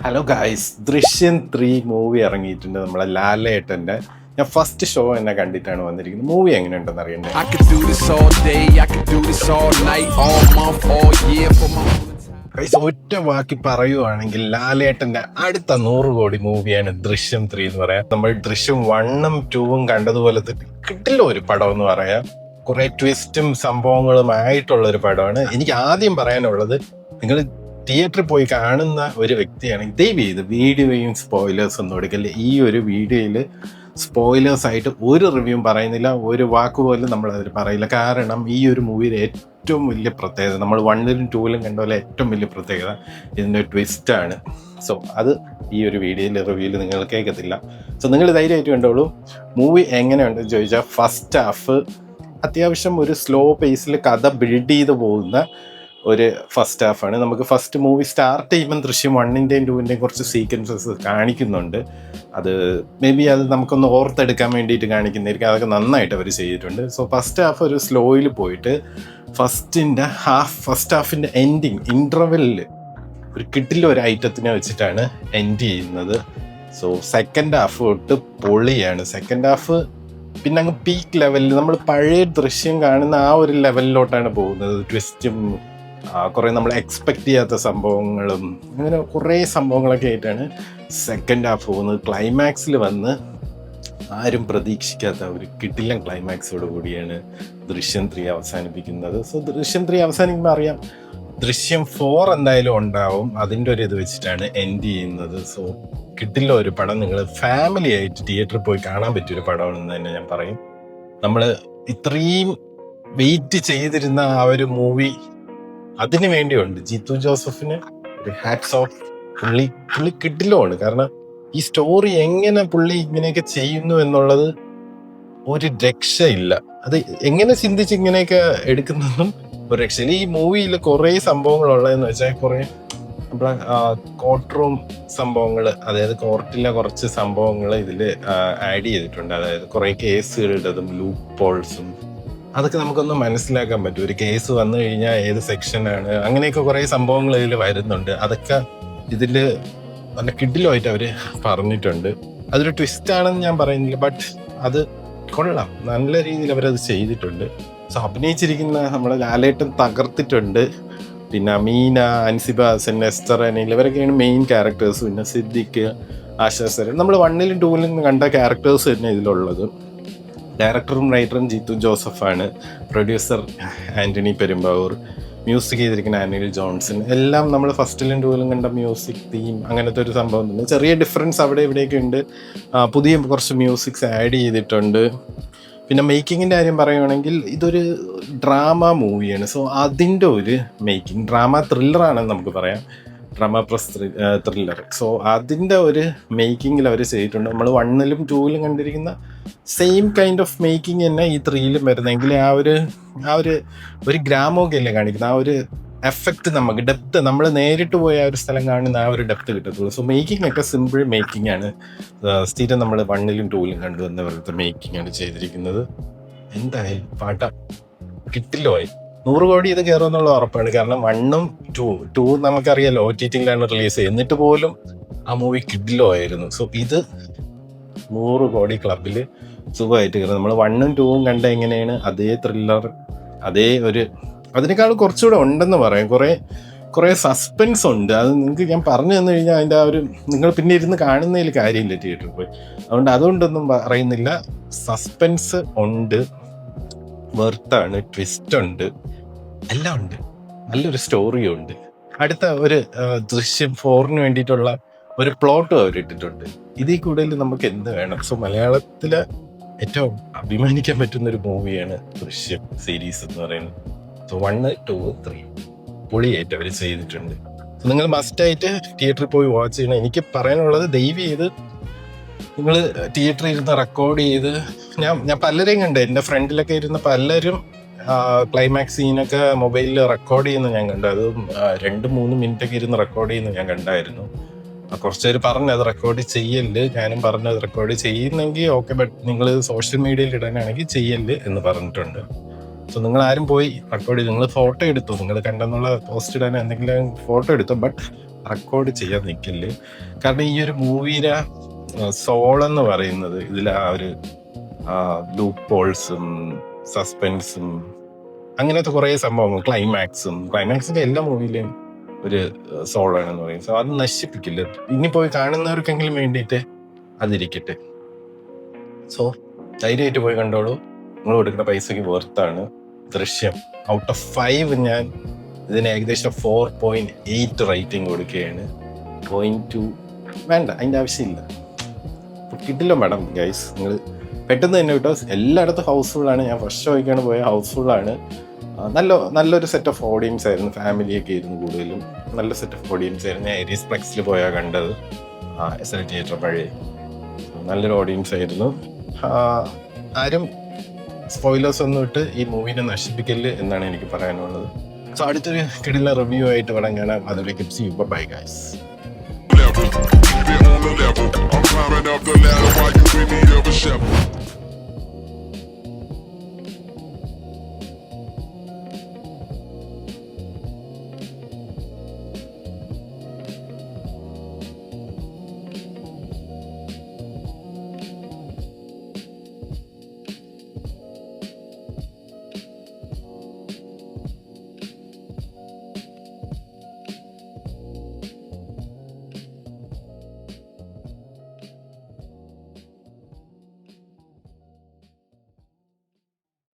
Hello guys, ദൃശ്യം 3 movie ഇറങ്ങിയിട്ടുണ്ട്. നമ്മളെ ലാലേട്ടൻ്റെ. ഞാൻ ഫസ്റ്റ് ഷോ എന്നെ കണ്ടിട്ടാണ് വന്നിരിക്കുന്നത്. മൂവി എങ്ങനെയുണ്ടെന്ന് അറിയണ്ടേ? I could do this all day, I could do this all night, all month, all year for my guys, ഒറ്റ വാക്കി പറയുവാണെങ്കിൽ ലാലേട്ടൻ്റെ അടുത്ത 100 കോടി മൂവിയാണ് ദൃശ്യം 3 എന്ന് പറയാം. നമ്മൾ ദൃശ്യം 1ഉം 2ഉം കണ്ടതുപോലെ തന്നെ കിട്ടില്ല ഒരു പടം എന്ന് പറയാം. കുറെ ട്വിസ്റ്റും സംഭവങ്ങളും ആയിട്ടുള്ള ഒരു പടമാണ്. എനിക്ക് ആദ്യം പറയാനുള്ളത്, നിങ്ങൾ തിയേറ്ററിൽ പോയി കാണുന്ന ഒരു വ്യക്തിയാണെങ്കിൽ ദയവ് ചെയ്ത് വീഡിയോയും സ്പോയിലേഴ്സ് ഒന്നും എടുക്കല്ലേ. ഈ ഒരു വീഡിയോയിൽ സ്പോയിലേഴ്സ് ആയിട്ട് ഒരു റിവ്യൂവും പറയുന്നില്ല, ഒരു വാക്ക് പോലും നമ്മൾ അതിൽ പറയില്ല. കാരണം ഈ ഒരു മൂവിയുടെ ഏറ്റവും വലിയ പ്രത്യേകത, നമ്മൾ 1ലും 2ലും കണ്ട പോലെ ഏറ്റവും വലിയ പ്രത്യേകത ഇതിൻ്റെ ട്വിസ്റ്റാണ്. സോ അത് ഈ ഒരു വീഡിയോയിൽ റിവ്യൂവിൽ നിങ്ങൾ കേൾക്കത്തില്ല. സോ നിങ്ങൾ ധൈര്യമായിട്ട് കണ്ടോളൂ. മൂവി എങ്ങനെയുണ്ടെന്ന് ചോദിച്ചാൽ, ഫസ്റ്റ് ഹാഫ് അത്യാവശ്യം ഒരു സ്ലോ പേസിൽ കഥ ബിൽഡ് ചെയ്ത് പോകുന്ന ഒരു ഫസ്റ്റ് ഹാഫാണ്. നമുക്ക് ഫസ്റ്റ് മൂവി സ്റ്റാർട്ട് ചെയ്യുമ്പം ദൃശ്യം 1ൻ്റെയും 2ൻ്റെയും കുറച്ച് സീക്വൻസസ് കാണിക്കുന്നുണ്ട്. അത് മേ ബി അത് നമുക്കൊന്ന് ഓർത്തെടുക്കാൻ വേണ്ടിയിട്ട് കാണിക്കുന്നതായിരിക്കും. അതൊക്കെ നന്നായിട്ട് അവർ ചെയ്തിട്ടുണ്ട്. സോ ഫസ്റ്റ് ഹാഫ് ഒരു സ്ലോയിൽ പോയിട്ട് ഫസ്റ്റ് ഹാഫിൻ്റെ എൻഡിങ് ഇൻ്റർവെല്ലിൽ ഒരു കിട്ടില്ല ഒരു ഐറ്റത്തിനെ വെച്ചിട്ടാണ് എൻഡ് ചെയ്യുന്നത്. സോ സെക്കൻഡ് ഹാഫ് തൊട്ട് പൊളിയാണ്. സെക്കൻഡ് ഹാഫ് പിന്നെ അങ്ങ് പീക്ക് ലെവലിൽ നമ്മൾ പഴയ ദൃശ്യം കാണുന്ന ആ ഒരു ലെവലിലോട്ടാണ് പോകുന്നത്. ട്വിസ്റ്റും കുറേ നമ്മൾ എക്സ്പെക്റ്റ് ചെയ്യാത്ത സംഭവങ്ങളും അങ്ങനെ കുറേ സംഭവങ്ങളൊക്കെ ആയിട്ടാണ് സെക്കൻഡ് ഹാഫ് പോകുന്നത്. ക്ലൈമാക്സിൽ വന്ന് ആരും പ്രതീക്ഷിക്കാത്ത ഒരു കിടിലൻ ക്ലൈമാക്സോട് കൂടിയാണ് ദൃശ്യം 3 അവസാനിപ്പിക്കുന്നത്. സോ ദൃശ്യം 3 അവസാനിക്കുമ്പോൾ അറിയാം ദൃശ്യം 4 എന്തായാലും ഉണ്ടാവും. അതിൻ്റെ ഒരു ഇത് വെച്ചിട്ടാണ് എൻഡ് ചെയ്യുന്നത്. സോ കിട്ടില്ല ഒരു പടം, നിങ്ങൾ ഫാമിലി ആയിട്ട് തിയേറ്ററിൽ പോയി കാണാൻ പറ്റിയൊരു പടമാണെന്ന് തന്നെ ഞാൻ പറയും. നമ്മൾ ഇത്രയും വെയിറ്റ് ചെയ്തിരുന്ന ആ ഒരു മൂവി അതിന് വേണ്ടിയുണ്ട്. ജിത്തു ജോസഫിന് ഒരു ഹാറ്റ്സ് ഓഫ്. പുള്ളി കിട്ടില്ലാണ്. കാരണം ഈ സ്റ്റോറി എങ്ങനെ പുള്ളി ഇങ്ങനെയൊക്കെ ചെയ്യുന്നു എന്നുള്ളത് ഒരു രക്ഷയില്ല. അത് എങ്ങനെ ചിന്തിച്ച് ഇങ്ങനെയൊക്കെ എടുക്കുന്നതും ഒരു രക്ഷയില്ല. ഈ മൂവിയിൽ കുറേ സംഭവങ്ങളുള്ളതെന്ന് വെച്ചാൽ കുറേ നമ്മളെ കോർട്ട് റൂം സംഭവങ്ങൾ, അതായത് കോർട്ടിലെ കുറച്ച് സംഭവങ്ങൾ ഇതിൽ ആഡ് ചെയ്തിട്ടുണ്ട്. അതായത് കുറേ കേസുകളുടേതും ലൂപ്പ് പോൾസും അതൊക്കെ നമുക്കൊന്ന് മനസ്സിലാക്കാൻ പറ്റും. ഒരു കേസ് വന്നു കഴിഞ്ഞാൽ ഏത് സെക്ഷനാണ്, അങ്ങനെയൊക്കെ കുറേ സംഭവങ്ങൾ ഇതിൽ വരുന്നുണ്ട്. അതൊക്കെ ഇതിൽ നല്ല കിഡിലുമായിട്ട് അവർ പറഞ്ഞിട്ടുണ്ട്. അതൊരു ട്വിസ്റ്റ് ആണെന്ന് ഞാൻ പറയുന്നില്ല, ബട്ട് അത് കൊള്ളാം. നല്ല രീതിയിൽ അവരത് ചെയ്തിട്ടുണ്ട്. സോ അഭിനയിച്ചിരിക്കുന്ന നമ്മുടെ ലാലേട്ടൻ തകർത്തിട്ടുണ്ട്. പിന്നെ മീന, അൻസിബ ഹസൻ, നെസ്റ്റർ അനിൽ ഇവരൊക്കെയാണ് മെയിൻ ക്യാരക്ടേഴ്സ്. പിന്നെ സിദ്ദിഖ്, ആശാസരൻ, നമ്മൾ 1ലും 2ലും കണ്ട ക്യാരക്ടേഴ്സ് തന്നെ ഇതിലുള്ളത്. ഡയറക്ടറും റൈറ്ററും ജിത്തു ജോസഫാണ്. പ്രൊഡ്യൂസർ ആൻ്റണി പെരുമ്പാവൂർ. മ്യൂസിക് ചെയ്തിരിക്കുന്ന അനിൽ ജോൺസൺ. എല്ലാം നമ്മൾ 1ലും 2ലും കണ്ട മ്യൂസിക് തീം അങ്ങനത്തെ ഒരു സംഭവം തന്നെ. ചെറിയ ഡിഫറൻസ് അവിടെ ഇവിടെയൊക്കെ ഉണ്ട്. പുതിയ കുറച്ച് മ്യൂസിക്സ് ആഡ് ചെയ്തിട്ടുണ്ട്. പിന്നെ മേക്കിങ്ങിൻ്റെ കാര്യം പറയുകയാണെങ്കിൽ ഇതൊരു ഡ്രാമ മൂവിയാണ്. സോ അതിൻ്റെ ഒരു മേക്കിംഗ്, ഡ്രാമ ത്രില്ലറാണെന്ന് നമുക്ക് പറയാം. Drama plus thriller. സോ അതിൻ്റെ ഒരു മേക്കിങ്ങിൽ അവർ ചെയ്തിട്ടുണ്ട്. നമ്മൾ 1ലും 2ലും കണ്ടിരിക്കുന്ന സെയിം കൈൻഡ് ഓഫ് മേക്കിംഗ് തന്നെ ഈ 3ലും വരുന്നെങ്കിൽ ആ ഒരു ഗ്രാമമൊക്കെയല്ലേ കാണിക്കുന്നത്, ആ ഒരു എഫക്റ്റ് നമുക്ക് ഡെപ്ത്, നമ്മൾ നേരിട്ട് പോയ ആ ഒരു സ്ഥലം കാണുന്ന ആ ഒരു ഡെപ്ത് കിട്ടത്തുള്ളൂ. സോ മേക്കിംഗ് ഒക്കെ സിമ്പിൾ മേക്കിംഗ് ആണ്. സ്ഥിരം നമ്മൾ 1ലും 2ലും കണ്ടുവന്നവരുടെ മേക്കിംഗ് ആണ് ചെയ്തിരിക്കുന്നത്. എന്തായാലും പാട്ട കിട്ടില്ലോ. 100 കോടി ഇത് കയറുമെന്നുള്ള ഉറപ്പാണ്. കാരണം 1ഉം 2 നമുക്കറിയാലോ OTTയിലാണ് റിലീസ് ചെയ്യുന്നത്. എന്നിട്ട് പോലും ആ മൂവി കിഡിലോ ആയിരുന്നു. സോ ഇത് 100 കോടി ക്ലബിൽ സുഖമായിട്ട് കയറും. നമ്മൾ 1ഉം 2ഉം കണ്ട എങ്ങനെയാണ് അതേ ത്രില്ലർ, അതേ ഒരു അതിനേക്കാൾ കുറച്ചുകൂടെ ഉണ്ടെന്ന് പറയാം. കുറേ സസ്പെൻസ് ഉണ്ട്. അത് നിങ്ങൾക്ക് ഞാൻ പറഞ്ഞു തന്നു കഴിഞ്ഞാൽ അതിൻ്റെ ആ ഒരു നിങ്ങൾ പിന്നെ ഇരുന്ന് കാണുന്നതിൽ കാര്യമില്ല തിയേറ്ററിൽ പോയി. അതുകൊണ്ടൊന്നും പറയുന്നില്ല. സസ്പെൻസ് ഉണ്ട്, വെർത്താണ്, ട്വിസ്റ്റ് ഉണ്ട്, എല്ലാം ഉണ്ട്. നല്ലൊരു സ്റ്റോറിയും ഉണ്ട്. അടുത്ത ഒരു ദൃശ്യം 4ന് വേണ്ടിയിട്ടുള്ള ഒരു പ്ലോട്ടും അവരിട്ടിട്ടുണ്ട്. ഇതിൽ കൂടുതൽ നമുക്ക് എന്ത് വേണം? സോ മലയാളത്തിലെ ഏറ്റവും അഭിമാനിക്കാൻ പറ്റുന്ന ഒരു മൂവിയാണ് ദൃശ്യം സീരീസ് എന്ന് പറയുന്നത്. സോ 1, 2, 3 പൊളിയായിട്ട് അവർ ചെയ്തിട്ടുണ്ട്. സോ നിങ്ങൾ മസ്റ്റായിട്ട് തിയേറ്ററിൽ പോയി വാച്ച് ചെയ്യണം. എനിക്ക് പറയാനുള്ളത്, ദയവ് ചെയ്ത് നിങ്ങൾ തിയേറ്ററിൽ ഇരുന്ന് റെക്കോർഡ് ചെയ്ത്, ഞാൻ പലരെയും കണ്ടു. എൻ്റെ ഫ്രണ്ടിലൊക്കെ ഇരുന്ന് പലരും ക്ലൈമാക്സ് സീനൊക്കെ മൊബൈലിൽ റെക്കോർഡ് ചെയ്യുന്ന ഞാൻ കണ്ടു. അത് 2-3 മിനിറ്റൊക്കെ ഇരുന്ന് റെക്കോർഡ് ചെയ്യുന്ന ഞാൻ കണ്ടായിരുന്നു. കുറച്ച് പേര് പറഞ്ഞു അത് റെക്കോർഡ് ചെയ്യല്. ഞാനും പറഞ്ഞു അത് റെക്കോർഡ് ചെയ്യുന്നെങ്കിൽ ഓക്കെ, ബട്ട് നിങ്ങൾ സോഷ്യൽ മീഡിയയിൽ ഇടാനാണെങ്കിൽ ചെയ്യല് എന്ന് പറഞ്ഞിട്ടുണ്ട്. സോ നിങ്ങൾ ആരും പോയി റെക്കോർഡ് ചെയ്തു, നിങ്ങൾ ഫോട്ടോ എടുത്തു, നിങ്ങൾ കണ്ടെന്നുള്ള പോസ്റ്റ് ഇടാൻ എന്തെങ്കിലും ഫോട്ടോ എടുത്തു, ബട്ട് റെക്കോർഡ് ചെയ്യാൻ നിൽക്കില്ല. കാരണം ഈ ഒരു മൂവിയുടെ സോൾ എന്ന് പറയുന്നത് ഇതിൽ ആ ഒരു ലൂപ്പ് ഹോൾസും സസ്പെൻസും അങ്ങനത്തെ കുറേ സംഭവങ്ങൾ, ക്ലൈമാക്സിന്റെ എല്ലാ മൂവിയിലെയും ഒരു സോളാണെന്ന് പറയും. സോ അത് നശിപ്പിക്കില്ല. ഇനി പോയി കാണുന്നവർക്കെങ്കിലും വേണ്ടിയിട്ട് അതിരിക്കട്ടെ. സോ ധൈര്യമായിട്ട് പോയി കണ്ടോളൂ. നിങ്ങൾ കൊടുക്കുന്ന പൈസക്ക് വർത്താണ് ദൃശ്യം. ഔട്ട് ഓഫ് 5 ഞാൻ ഇതിന് ഏകദേശം 4.8 റേറ്റിംഗ് കൊടുക്കുകയാണ്. 0.2 വേണ്ട, അതിൻ്റെ ആവശ്യമില്ല. കിട്ടില്ല മാഡം ഗൈസ്, നിങ്ങൾ പെട്ടെന്ന് തന്നെ കിട്ടോ. എല്ലായിടത്തും ഹൗസ്ഫുള്ളാണ്. ഞാൻ ഫസ്റ്റ് ഷോയ്ക്കാണ് പോയ, ഹൗസ്ഫുള്ളാണ്. നല്ലൊരു സെറ്റ് ഓഫ് ഓഡിയൻസ് ആയിരുന്നു. ഫാമിലിയൊക്കെ ആയിരുന്നു കൂടുതലും. നല്ല സെറ്റ് ഓഫ് ഓഡിയൻസ് ആയിരുന്നു. ഞാൻ എരീസ് പ്ലെക്സിൽ പോയാൽ കണ്ടത്, SL തിയേറ്റർ പഴയ. നല്ലൊരു ഓഡിയൻസ് ആയിരുന്നു. ആരും സ്പോയിലേഴ്സ് ഒന്നും ഇട്ട് ഈ മൂവിനെ നശിപ്പിക്കല് എന്നാണ് എനിക്ക് പറയാനുള്ളത്. സോ അടുത്തൊരു കിടില റിവ്യൂ ആയിട്ട് വേണം കാണാം. അതിലേക്ക് see you, bye guys. Level, keep it on the level. I'm climbing up the ladder while you in the other shovel.